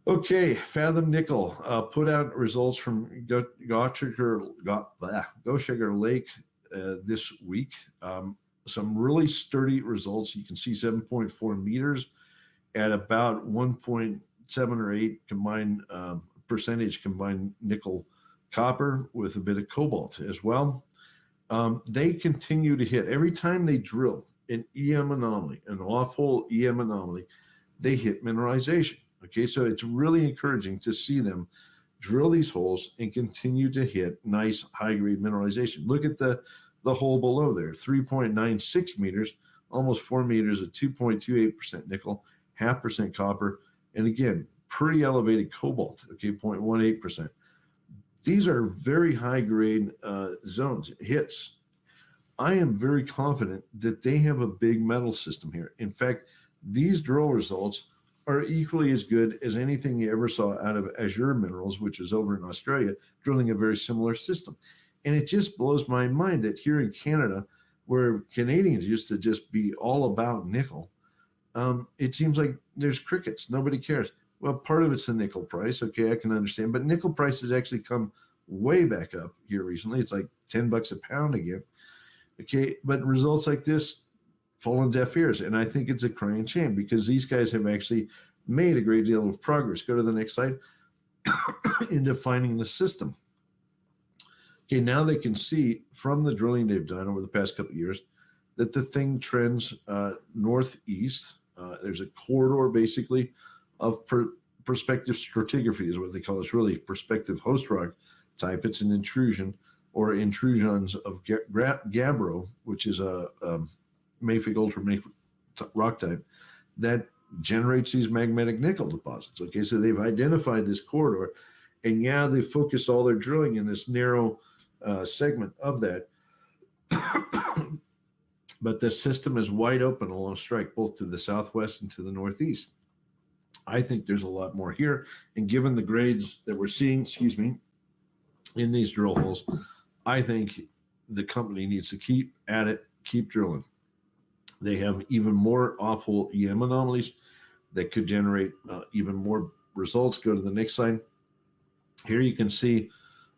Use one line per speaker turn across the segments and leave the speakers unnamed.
Okay, Fathom Nickel put out results from Gochager Lake this week. Some really sturdy results. You can see 7.4 meters at about 1.7 or 8 combined percentage combined nickel copper with a bit of cobalt as well. They continue to hit. Every time they drill an EM anomaly, an off-hole EM anomaly, they hit mineralization. Okay, so it's really encouraging to see them drill these holes and continue to hit nice high-grade mineralization. Look at the hole below there, 3.96 meters, almost 4 meters at 2.28% nickel, 0.5% copper, and again, pretty elevated cobalt, okay, 0.18%. These are very high-grade zones, hits. I am very confident that they have a big metal system here. In fact, these drill results are equally as good as anything you ever saw out of Azure Minerals, which is over in Australia, drilling a very similar system. And it just blows my mind that here in Canada, where Canadians used to just be all about nickel, it seems like there's crickets. Nobody cares. Well, part of it's the nickel price. Okay, I can understand. But nickel price has actually come way back up here recently. It's like $10 a pound again. Okay, but results like this fall on deaf ears. And I think it's a crying shame because these guys have actually made a great deal of progress. Go to the next slide. In defining the system. Okay, now they can see from the drilling they've done over the past couple of years that the thing trends northeast. There's a corridor basically of prospective stratigraphy is what they call it. It's really prospective host rock type. It's an intrusion or intrusions of gabbro, which is a mafic ultramafic rock type that generates these magmatic nickel deposits. Okay, so they've identified this corridor, and yeah, they focus all their drilling in this narrow segment of that. But the system is wide open along strike, both to the southwest and to the northeast. I think there's a lot more here, and given the grades that we're seeing, in these drill holes, I think the company needs to keep at it, keep drilling. They have even more off-hole EM anomalies that could generate even more results. Go to the next slide. Here you can see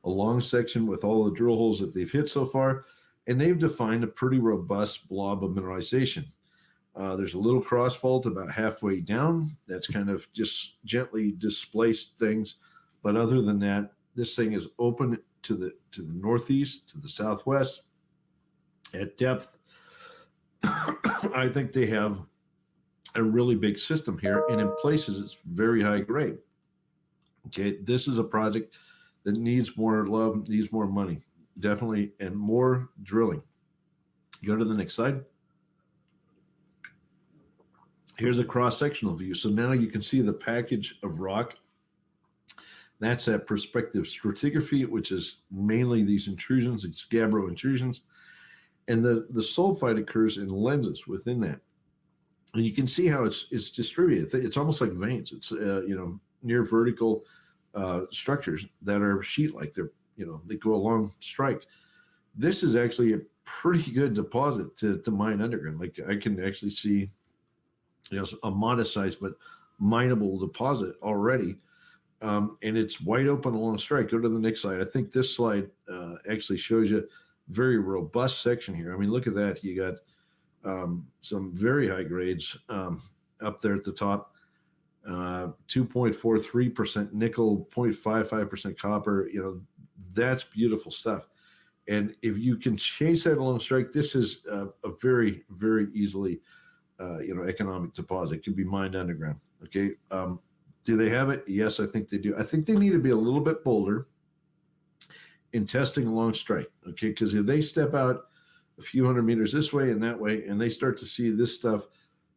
a long section with all the drill holes that they've hit so far, and they've defined a pretty robust blob of mineralization. There's a little cross fault about halfway down that's kind of just gently displaced things, but other than that, this thing is open to the northeast, to the southwest, at depth. I think they have a really big system here, and in places it's very high grade. Okay, this is a project that needs more love, needs more money, definitely, and more drilling. Go to the next slide. Here's a cross-sectional view. So now you can see the package of rock. That's that prospective stratigraphy, which is mainly these intrusions, it's gabbro intrusions. And the sulfide occurs in lenses within that. And you can see how it's distributed. It's almost like veins. It's near vertical structures that are sheet-like. They go along strike. This is actually a pretty good deposit to mine underground. Like I can actually see, a modest size but mineable deposit already, and it's wide open along strike. Go to the next slide. I think this slide actually shows you very robust section here. I mean, look at that. You got some very high grades up there at the top. 2.43% nickel, 0.55% copper. That's beautiful stuff. And if you can chase that along strike, this is a very, very easily, economic deposit. It can be mined underground. Okay. Do they have it? Yes, I think they do. I think they need to be a little bit bolder in testing along strike. Okay. Because if they step out a few hundred meters this way and that way, and they start to see this stuff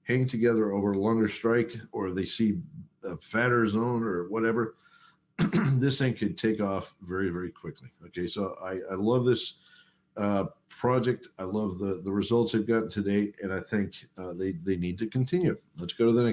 hang together over a longer strike, or they see a fatter zone or whatever, this thing could take off very, very quickly. Okay, so I love this project. I love the results they've gotten to date, and I think they need to continue. Let's go to the next.